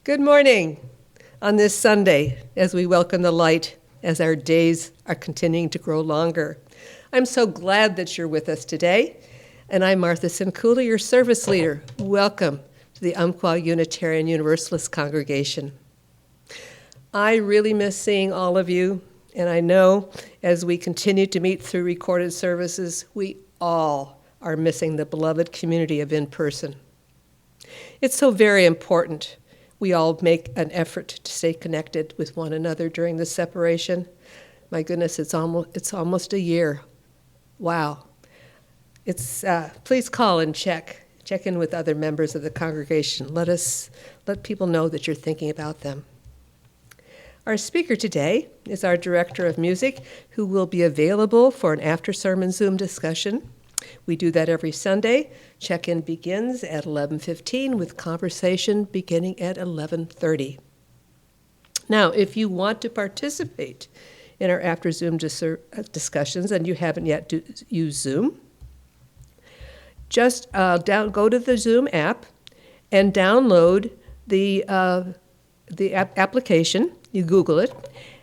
Good morning on this Sunday as we welcome the light as our days are continuing to grow longer. I'm so glad that you're with us today, and I'm Martha Sincula, your service leader. Welcome to the Umpqua Unitarian Universalist congregation. I really miss seeing all of you, and I know as we continue to meet through recorded services, we all are missing the beloved community of in-person. It's so very important we all make an effort to stay connected with one another during the separation. My goodness, it's almost a year. Wow. Please call and check in with other members of the congregation. Let people know that you're thinking about them. Our speaker today is our director of music, who will be available for an after-sermon Zoom discussion. We do that every Sunday. Check-in begins at 11:15 with conversation beginning at 11:30. Now, if you want to participate in our after-Zoom discussions and you haven't yet used Zoom, just go to the Zoom app and download the application. You Google it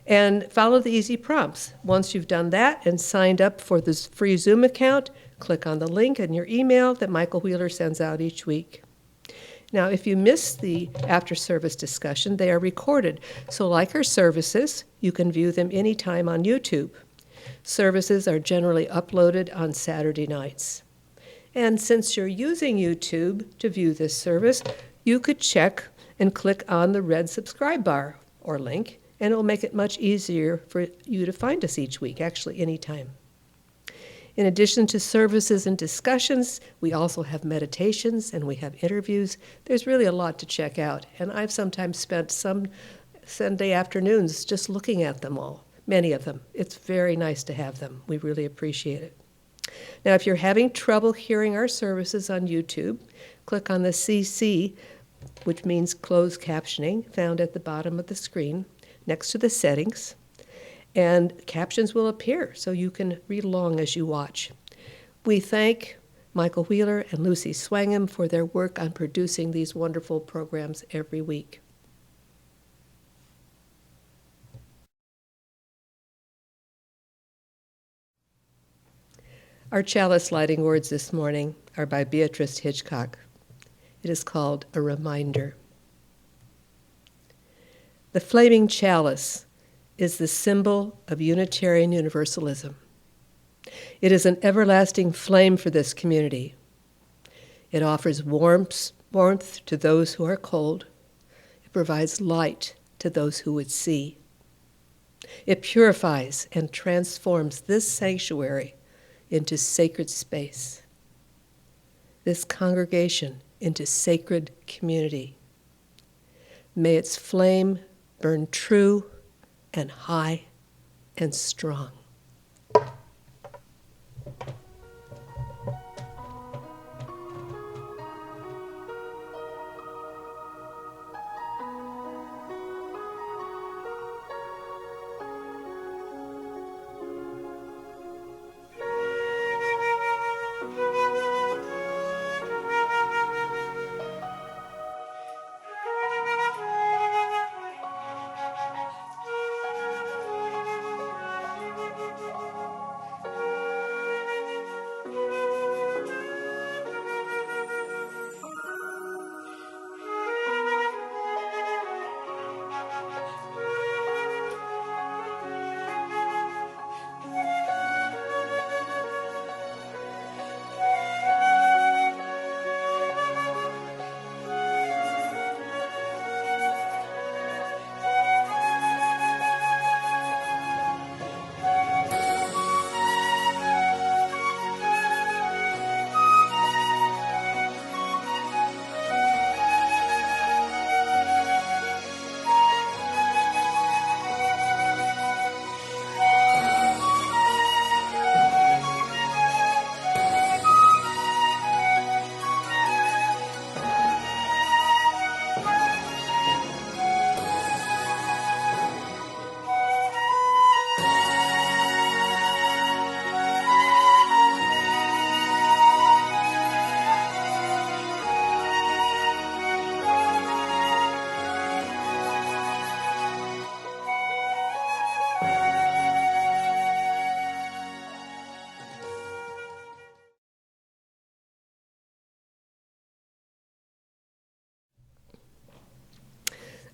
and follow the easy prompts. Once you've done that and signed up for this free Zoom account, click on the link in your email that Michael Wheeler sends out each week. Now, if you miss the after-service discussion, they are recorded. So like our services, you can view them anytime on YouTube. Services are generally uploaded on Saturday nights. And since you're using YouTube to view this service, you could check and click on the red subscribe bar or link, and it will make it much easier for you to find us each week, actually anytime. In addition to services and discussions, we also have meditations and we have interviews. There's really a lot to check out, and I've sometimes spent some Sunday afternoons just looking at them all, many of them. It's very nice to have them. We really appreciate it. Now, if you're having trouble hearing our services on YouTube, click on the CC, which means closed captioning, found at the bottom of the screen next to the settings. And captions will appear so you can read along as you watch. We thank Michael Wheeler and Lucy Swangham for their work on producing these wonderful programs every week. Our chalice lighting words this morning are by Beatrice Hitchcock. It is called A Reminder. The flaming chalice is the symbol of Unitarian Universalism. It is an everlasting flame for this community. It offers warmth to those who are cold. It provides light to those who would see. It purifies and transforms this sanctuary into sacred space, this congregation into sacred community. May its flame burn true and high and strong.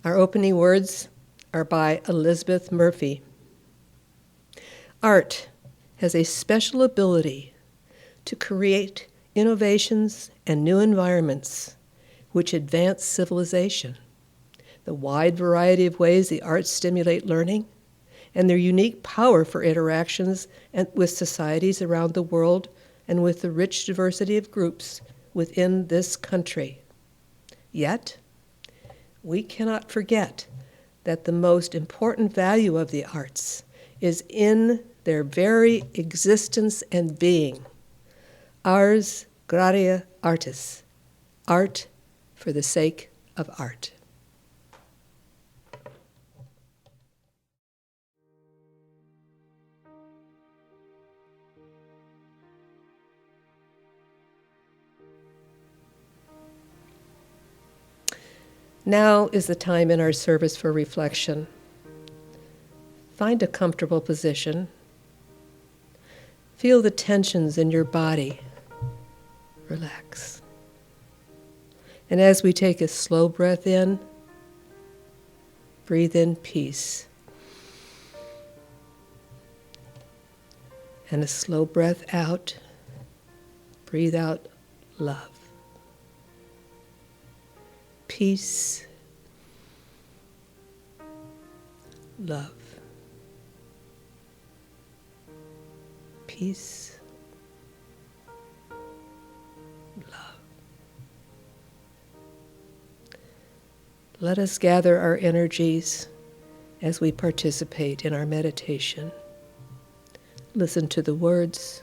Our opening words are by Elizabeth Murphy. Art has a special ability to create innovations and new environments which advance civilization. The wide variety of ways the arts stimulate learning and their unique power for interactions with societies around the world and with the rich diversity of groups within this country. Yet, we cannot forget that the most important value of the arts is in their very existence and being. Ars gratia artis, art for the sake of art. Now is the time in our service for reflection. Find a comfortable position. Feel the tensions in your body. Relax. And as we take a slow breath in, breathe in peace. And a slow breath out, breathe out love. Peace, love. Peace, love. Let us gather our energies as we participate in our meditation. Listen to the words,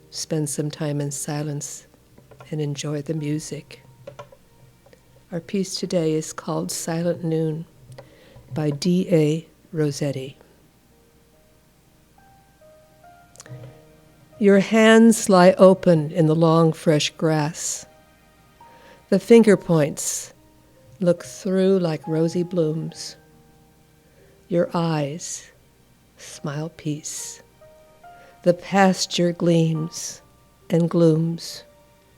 spend some time in silence, and enjoy the music. Our piece today is called Silent Noon by D.A. Rossetti. Your hands lie open in the long, fresh grass. The finger points look through like rosy blooms. Your eyes smile peace. The pasture gleams and glooms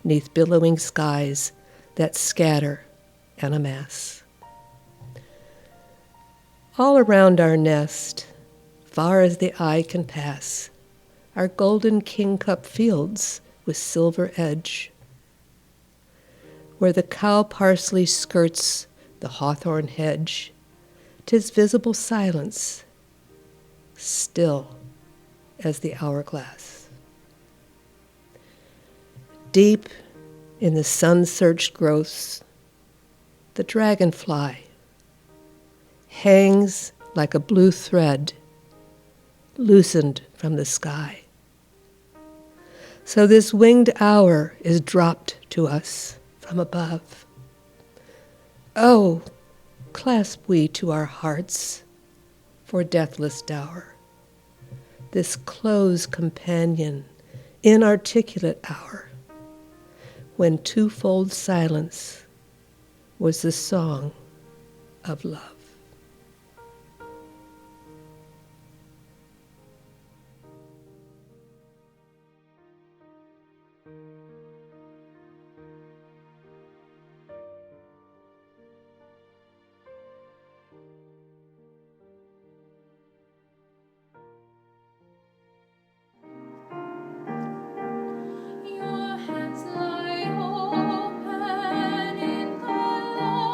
'neath billowing skies that scatter and amass. All around our nest, far as the eye can pass, are golden kingcup fields with silver edge. Where the cow parsley skirts the hawthorn hedge, 'tis visible silence, still as the hourglass. Deep in the sun-searched growths, the dragonfly hangs like a blue thread loosened from the sky. So this winged hour is dropped to us from above. Oh, clasp we to our hearts for deathless dower this close companion, inarticulate hour, when twofold silence was the song of love. Your hands lie open in the long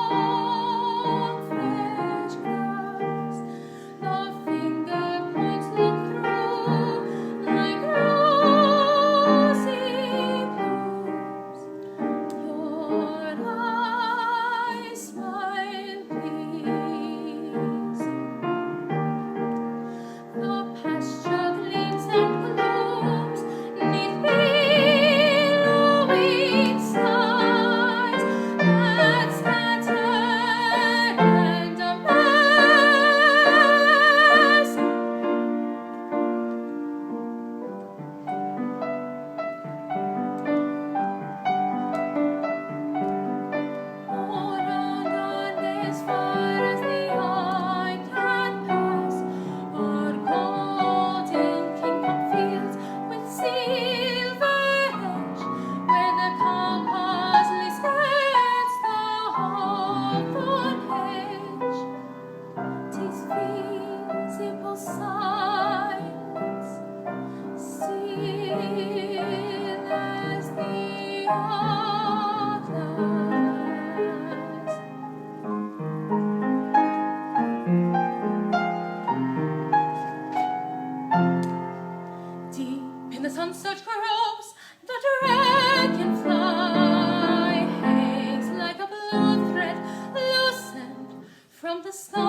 the sky.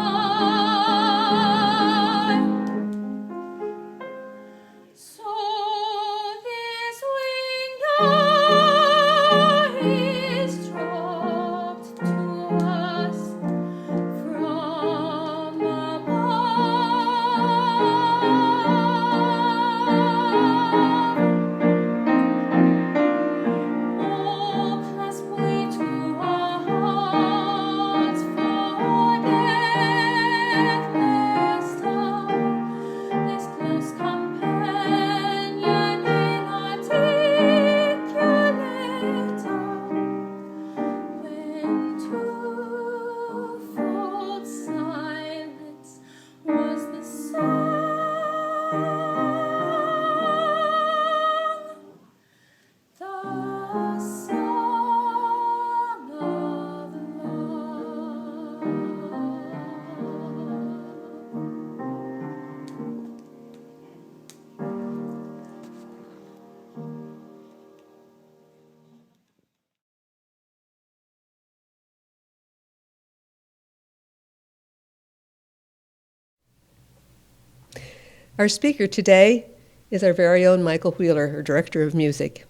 So this winged eye is dropped to us from above. Oh, clasp we to our hearts for deathless love, this close companion inarticulate tongue, when twofold silence was the song of Our speaker today is our very own Michael Wheeler, our Director of Music.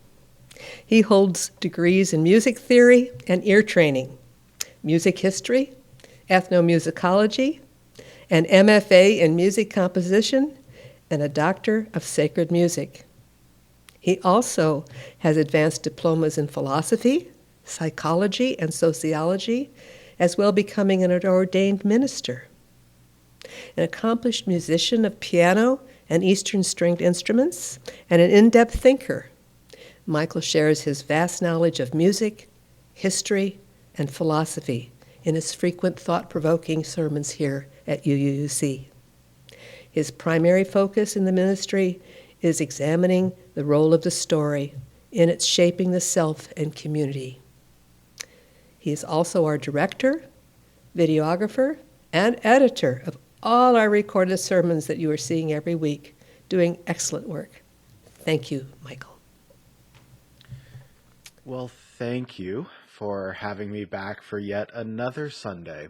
He holds degrees in music theory and ear training, music history, ethnomusicology, an MFA in music composition, and a Doctor of Sacred Music. He also has advanced diplomas in philosophy, psychology, and sociology, as well becoming an ordained minister. An accomplished musician of piano and Eastern stringed instruments, and an in-depth thinker, Michael shares his vast knowledge of music, history, and philosophy in his frequent thought-provoking sermons here at UUUC. His primary focus in the ministry is examining the role of the story in its shaping the self and community. He is also our director, videographer, and editor of all our recorded sermons that you are seeing every week, doing excellent work. Thank you, Michael. Well, thank you for having me back for yet another Sunday.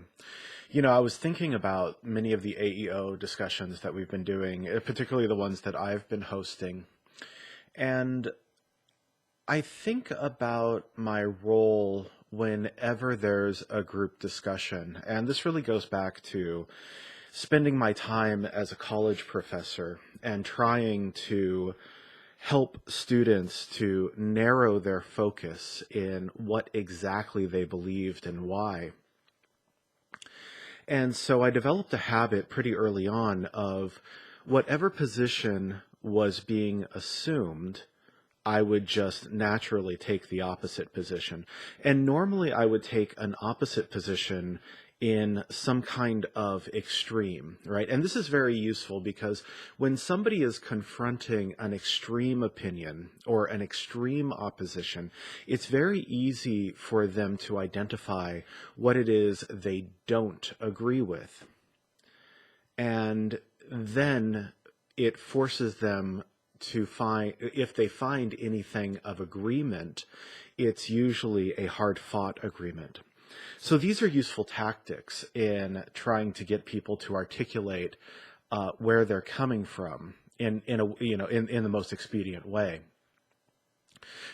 You know, I was thinking about many of the AEO discussions that we've been doing, particularly the ones that I've been hosting. And I think about my role whenever there's a group discussion. And this really goes back to spending my time as a college professor and trying to help students to narrow their focus in what exactly they believed and why. And so I developed a habit pretty early on of whatever position was being assumed, I would just naturally take the opposite position. And normally I would take an opposite position in some kind of extreme, right? And this is very useful because when somebody is confronting an extreme opinion or an extreme opposition, it's very easy for them to identify what it is they don't agree with. And then it forces them to find, if they find anything of agreement, it's usually a hard-fought agreement. So these are useful tactics in trying to get people to articulate where they're coming from in the most expedient way.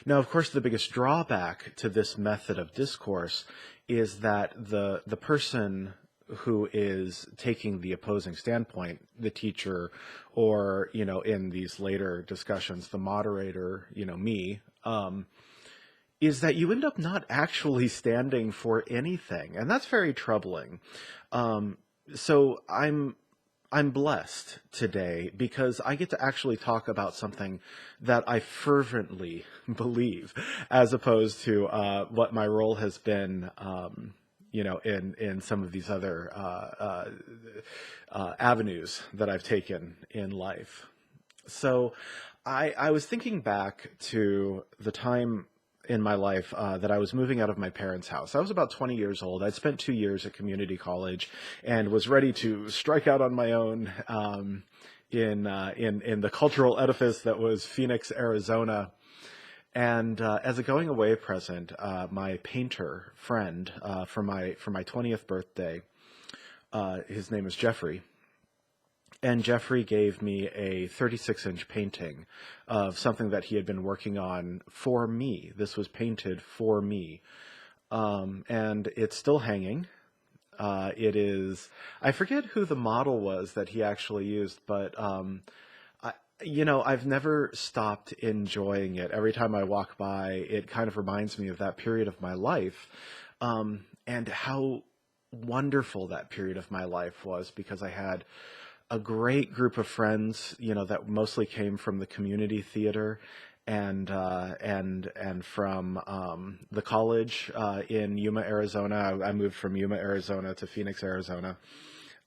Now, of course, the biggest drawback to this method of discourse is that the person who is taking the opposing standpoint, the teacher, or, in these later discussions, the moderator, me, is that you end up not actually standing for anything. And that's very troubling. So I'm blessed today because I get to actually talk about something that I fervently believe, as opposed to what my role has been, in some of these other avenues that I've taken in life. So I was thinking back to the time in my life that I was moving out of my parents' house. I was about 20 years old. I'd spent 2 years at community college and was ready to strike out on my own in the cultural edifice that was Phoenix, Arizona. And as a going away present, my painter friend for my 20th birthday His name is Jeffrey. And Jeffrey gave me a 36-inch painting of something that he had been working on for me. This was painted for me. And it's still hanging. It is, I forget who the model was that he actually used, but I've never stopped enjoying it. Every time I walk by, it kind of reminds me of that period of my life, and how wonderful that period of my life was, because I had a great group of friends, that mostly came from the community theater and from the college in Yuma, Arizona. I moved from Yuma, Arizona to Phoenix, Arizona.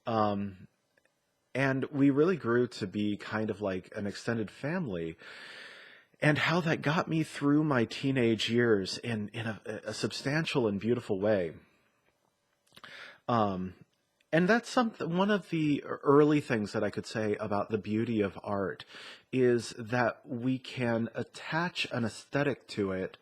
And we really grew to be kind of like an extended family. And how that got me through my teenage years in a substantial and beautiful way. And that's one of the early things that I could say about the beauty of art, is that we can attach an aesthetic to it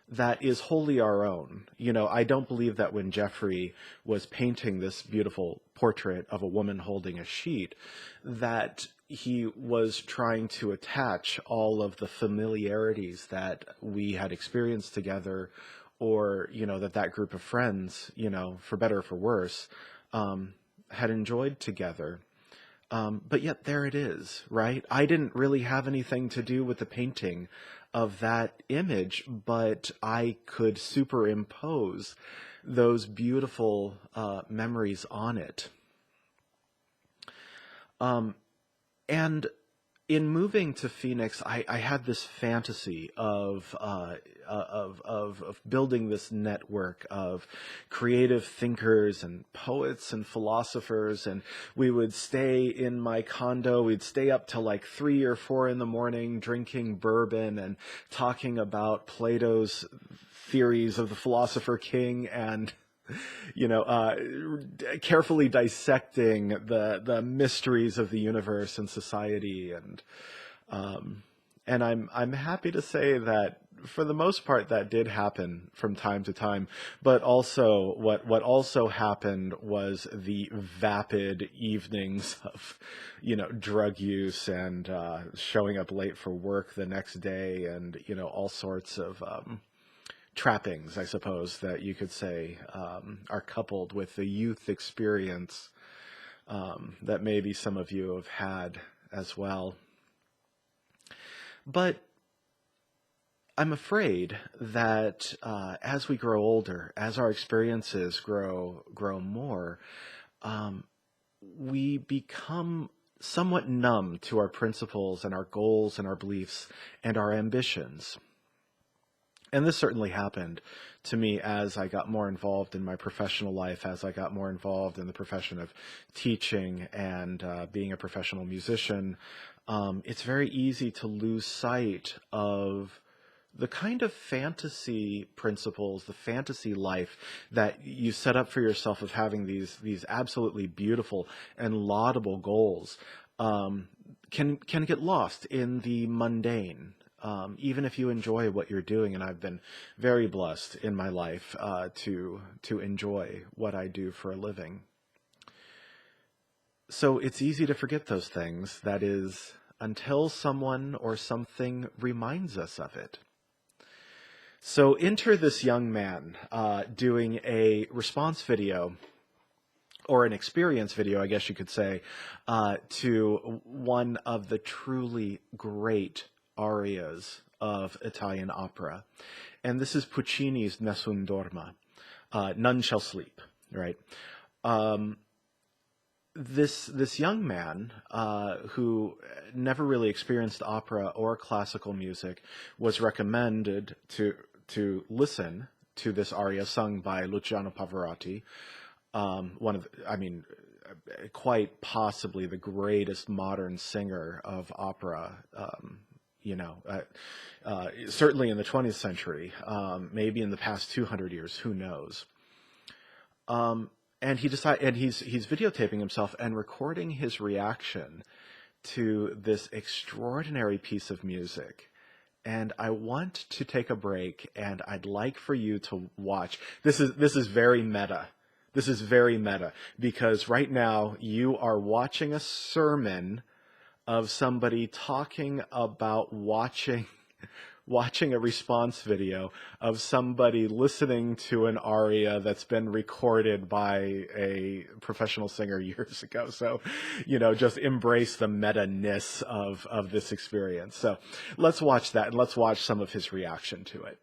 that is wholly our own. I don't believe that when Jeffrey was painting this beautiful portrait of a woman holding a sheet, that he was trying to attach all of the familiarities that we had experienced together, or, that group of friends, for better or for worse, had enjoyed together. But yet there it is, right? I didn't really have anything to do with the painting of that image, but I could superimpose those beautiful memories on it. And in moving to Phoenix, I had this fantasy of building this network of creative thinkers and poets and philosophers, and we would stay in my condo. We'd stay up till like 3 or 4 in the morning, drinking bourbon and talking about Plato's theories of the philosopher king, and carefully dissecting the mysteries of the universe and society, and I'm happy to say that for the most part that did happen from time to time. But also, what also happened was the vapid evenings of drug use and showing up late for work the next day, and all sorts of trappings, I suppose, that you could say are coupled with the youth experience that maybe some of you have had as well. But I'm afraid that as we grow older, as our experiences grow more, we become somewhat numb to our principles and our goals and our beliefs and our ambitions. And this certainly happened to me as I got more involved in my professional life, as I got more involved in the profession of teaching and being a professional musician. It's very easy to lose sight of the kind of fantasy principles, the fantasy life that you set up for yourself of having these absolutely beautiful and laudable goals, can get lost in the mundane. Even if you enjoy what you're doing, and I've been very blessed in my life to enjoy what I do for a living. So it's easy to forget those things, that is, until someone or something reminds us of it. So enter this young man doing a response video, or an experience video, I guess you could say, to one of the truly great arias of Italian opera. And this is Puccini's Nessun Dorma, None Shall Sleep, right? This young man who never really experienced opera or classical music was recommended to listen to this aria sung by Luciano Pavarotti, quite possibly the greatest modern singer of opera, certainly in the 20th century, maybe in the past 200 years, who knows. And he's videotaping himself and recording his reaction to this extraordinary piece of music. And I want to take a break, and I'd like for you to watch. This is very meta, This is very meta because right now you are watching a sermon of somebody talking about watching a response video of somebody listening to an aria that's been recorded by a professional singer years ago. So, just embrace the meta-ness of this experience. So let's watch that, and let's watch some of his reaction to it.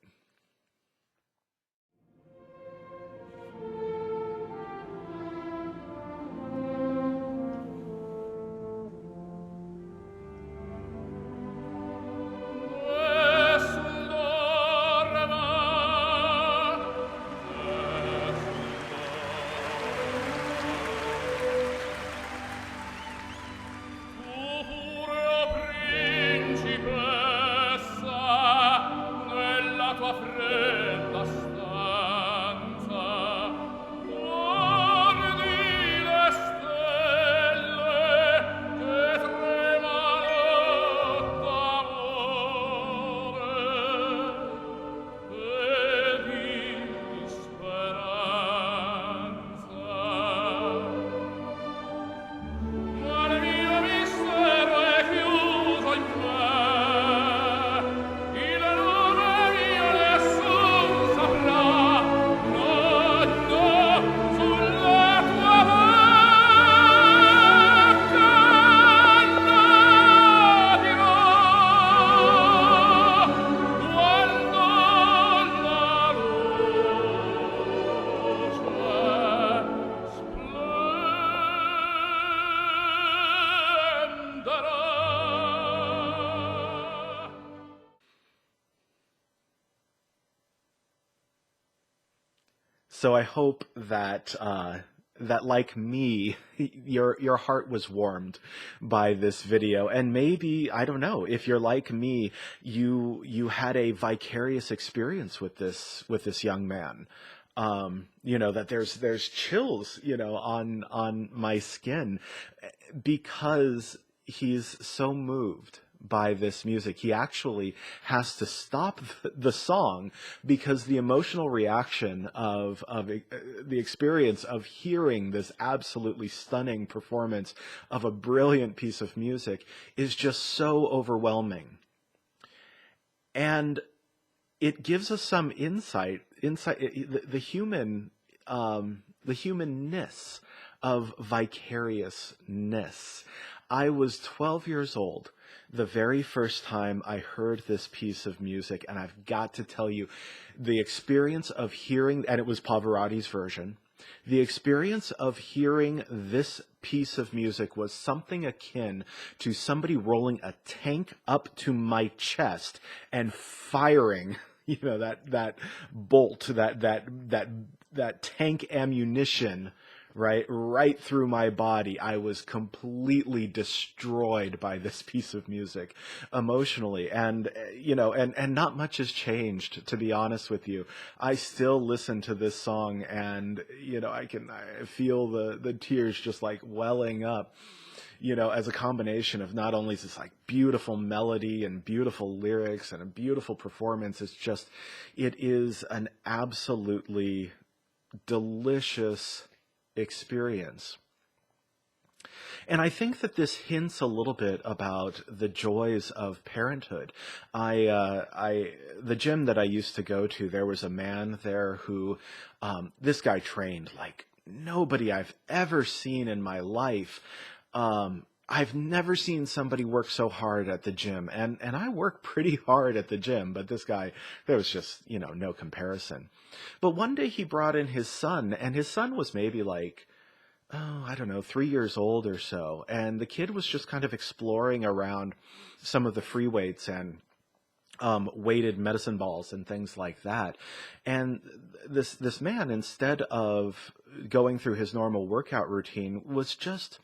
So I hope that that, like me, your heart was warmed by this video, and maybe, I don't know, if you're like me, you had a vicarious experience with this young man. That there's chills, on my skin because he's so moved by this music. He actually has to stop the song because the emotional reaction of the experience of hearing this absolutely stunning performance of a brilliant piece of music is just so overwhelming. And it gives us some insight, the humanness of vicariousness. I was 12 years old the very first time I heard this piece of music, and I've got to tell you, the experience of hearing, and it was Pavarotti's version, the experience of hearing this piece of music was something akin to somebody rolling a tank up to my chest and firing, that bolt, that tank ammunition, right through my body. I was completely destroyed by this piece of music emotionally. And, and not much has changed, to be honest with you. I still listen to this song and, I feel the tears just like welling up, as a combination of not only this like beautiful melody and beautiful lyrics and a beautiful performance. It is an absolutely delicious experience. And I think that this hints a little bit about the joys of parenthood. The gym that I used to go to, there was a man there who, this guy trained like nobody I've ever seen in my life. I've never seen somebody work so hard at the gym, and I work pretty hard at the gym, but this guy, there was just, no comparison. But one day he brought in his son, and his son was maybe like, I don't know, 3 years old or so. And the kid was just kind of exploring around some of the free weights and weighted medicine balls and things like that. And this man, instead of going through his normal workout routine, was just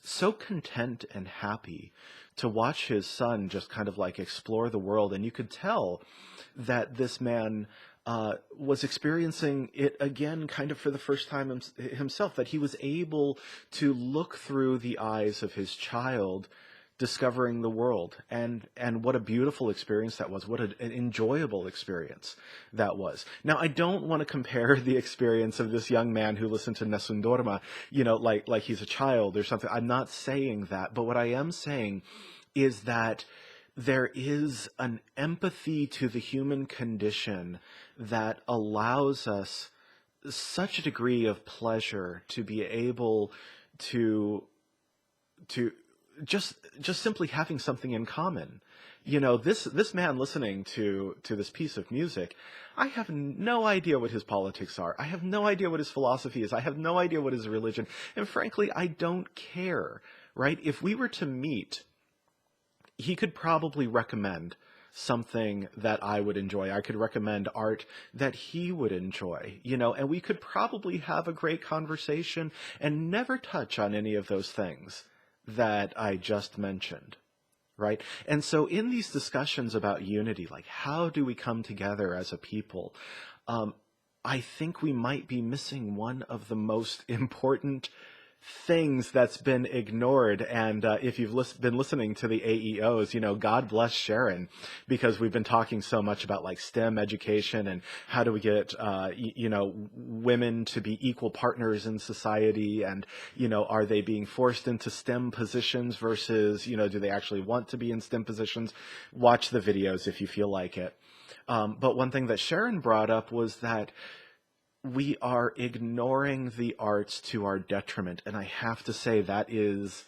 so content and happy to watch his son just kind of like explore the world. And you could tell that this man was experiencing it again kind of for the first time himself, that he was able to look through the eyes of his child discovering the world, and what a beautiful experience that was. What an enjoyable experience that was. Now, I don't want to compare the experience of this young man who listened to Nessun Dorma, like he's a child or something. I'm not saying that, but what I am saying is that there is an empathy to the human condition that allows us such a degree of pleasure to be able to just simply having something in common. This man listening to this piece of music, I have no idea what his politics are. I have no idea what his philosophy is. I have no idea what his religion. And frankly, I don't care, right? If we were to meet, he could probably recommend something that I would enjoy. I could recommend art that he would enjoy, and we could probably have a great conversation and never touch on any of those things that I just mentioned, right? And so in these discussions about unity, like how do we come together as a people, I think we might be missing one of the most important things that's been ignored. And if you've been listening to the AEOs, God bless Sharon, because we've been talking so much about like STEM education and how do we get, women to be equal partners in society, and, are they being forced into STEM positions versus, do they actually want to be in STEM positions? Watch the videos if you feel like it. But one thing that Sharon brought up was that we are ignoring the arts to our detriment. And I have to say that is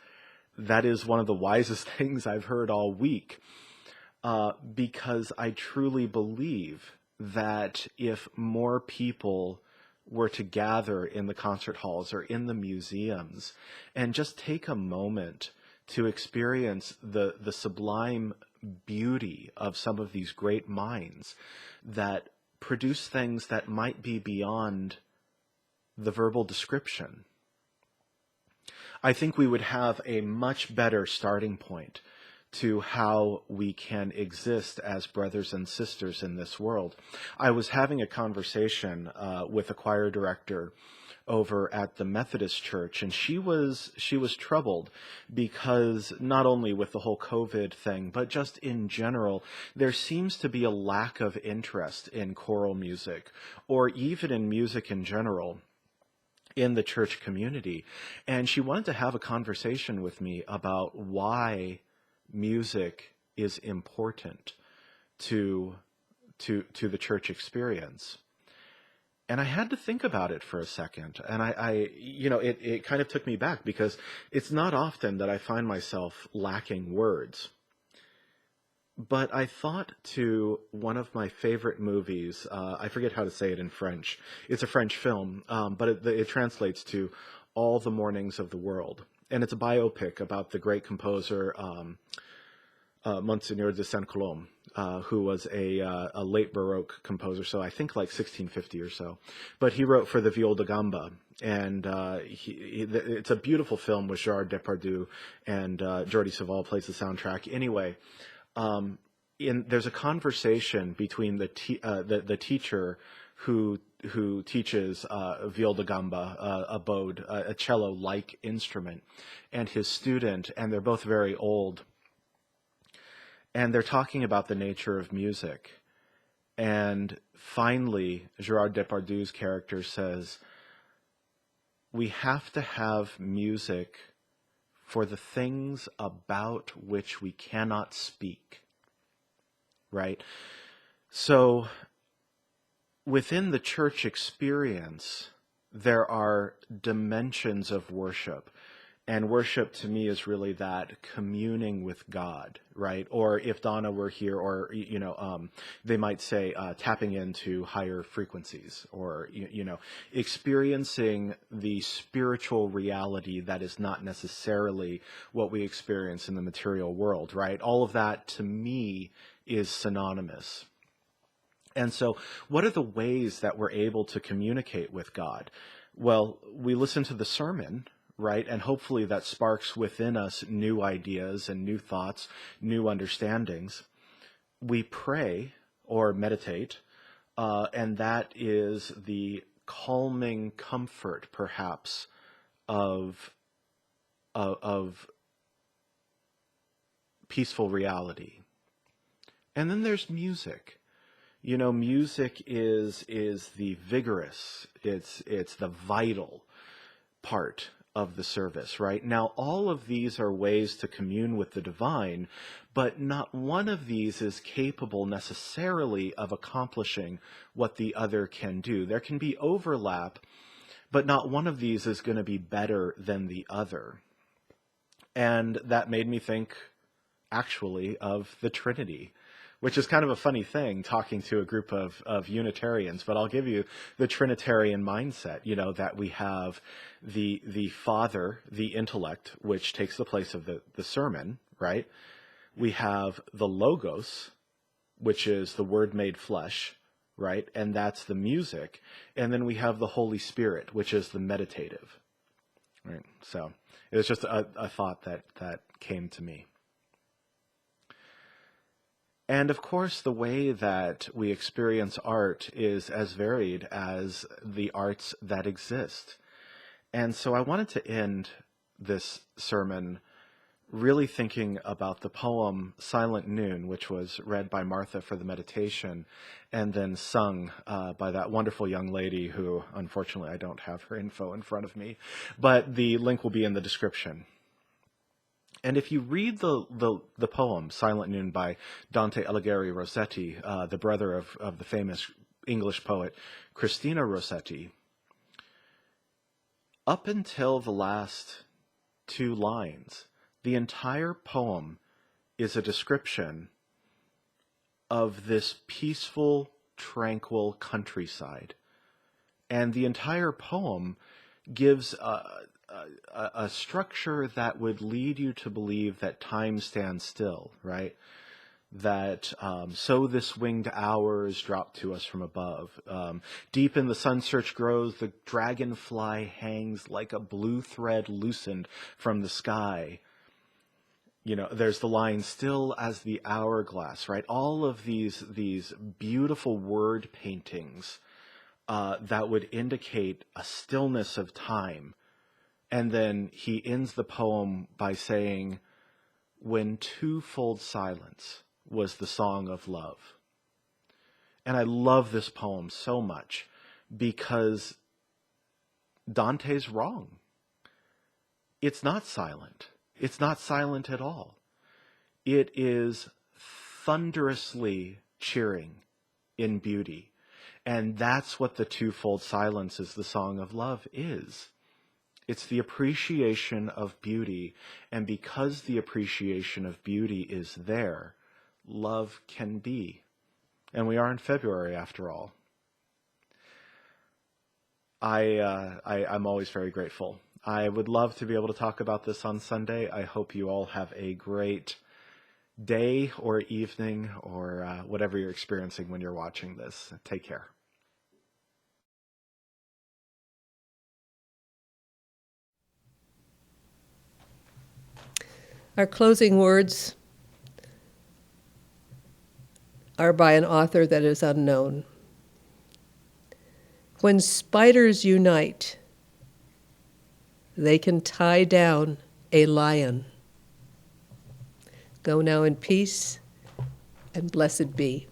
one of the wisest things I've heard all week, because I truly believe that if more people were to gather in the concert halls or in the museums and just take a moment to experience the sublime beauty of some of these great minds that produce things that might be beyond the verbal description, I think we would have a much better starting point to how we can exist as brothers and sisters in this world. I was having a conversation with a choir director over at the Methodist Church, and she was troubled because not only with the whole COVID thing, but just in general, there seems to be a lack of interest in choral music or even in music in general in the church community. And she wanted to have a conversation with me about why music is important to the church experience. And I had to think about it for a second. And it kind of took me back, because it's not often that I find myself lacking words. But I thought to one of my favorite movies. I forget how to say it in French. It's a French film, but it translates to All the Mornings of the World. And it's a biopic about the great composer, Monseigneur de Saint-Colombe, who was a late Baroque composer, so I think like 1650 or so. But he wrote for the Viol de Gamba, and it's a beautiful film with Gerard Depardieu, and Jordi Savall plays the soundtrack. Anyway, there's a conversation between the teacher who teaches Viol de Gamba, a bode, a cello-like instrument, and his student, and they're both very old. And they're talking about the nature of music. And finally, Gerard Depardieu's character says, we have to have music for the things about which we cannot speak, right? So within the church experience, there are dimensions of worship. And worship to me is really that communing with God, right? Or if Donna were here, or, they might say tapping into higher frequencies, or, experiencing the spiritual reality that is not necessarily what we experience in the material world, right? All of that to me is synonymous. And so what are the ways that we're able to communicate with God? Well, we listen to the sermon, right? And hopefully that sparks within us new ideas and new thoughts, new understandings. We pray or meditate, and that is the calming comfort, perhaps, of peaceful reality. And then there's music. You know, music is the vigorous, it's the vital part of the service, right? Now, all of these are ways to commune with the divine, but not one of these is capable necessarily of accomplishing what the other can do. There can be overlap, but not one of these is going to be better than the other. And that made me think, actually, of the Trinity, which is kind of a funny thing talking to a group of Unitarians, but I'll give you the Trinitarian mindset, you know, that we have the Father, the intellect, which takes the place of the sermon, right? We have the Logos, which is the Word made flesh, right? And that's the music. And then we have the Holy Spirit, which is the meditative, right? So it was just a thought that came to me. And of course, the way that we experience art is as varied as the arts that exist. And so I wanted to end this sermon really thinking about the poem Silent Noon, which was read by Martha for the meditation and then sung by that wonderful young lady who, unfortunately, I don't have her info in front of me, but the link will be in the description. And if you read the poem Silent Noon by Dante Alighieri Rossetti, the brother of the famous English poet Christina Rossetti, up until the last two lines, the entire poem is a description of this peaceful, tranquil countryside. And the entire poem gives a structure that would lead you to believe that time stands still, right? That so this winged hours drop to us from above. Deep in the sun-searched groves, the dragonfly hangs like a blue thread loosened from the sky. You know, there's the line, still as the hourglass, right? All of these beautiful word paintings that would indicate a stillness of time. And then he ends the poem by saying, when twofold silence was the song of love. And I love this poem so much because Dante's wrong. It's not silent. It's not silent at all. It is thunderously cheering in beauty. And that's what the twofold silence is the song of love is. It's the appreciation of beauty, and because the appreciation of beauty is there, love can be. And we are in February, after all. I'm always very grateful. I would love to be able to talk about this on Sunday. I hope you all have a great day or evening or whatever you're experiencing when you're watching this. Take care. Our closing words are by an author that is unknown. When spiders unite, they can tie down a lion. Go now in peace, and blessed be.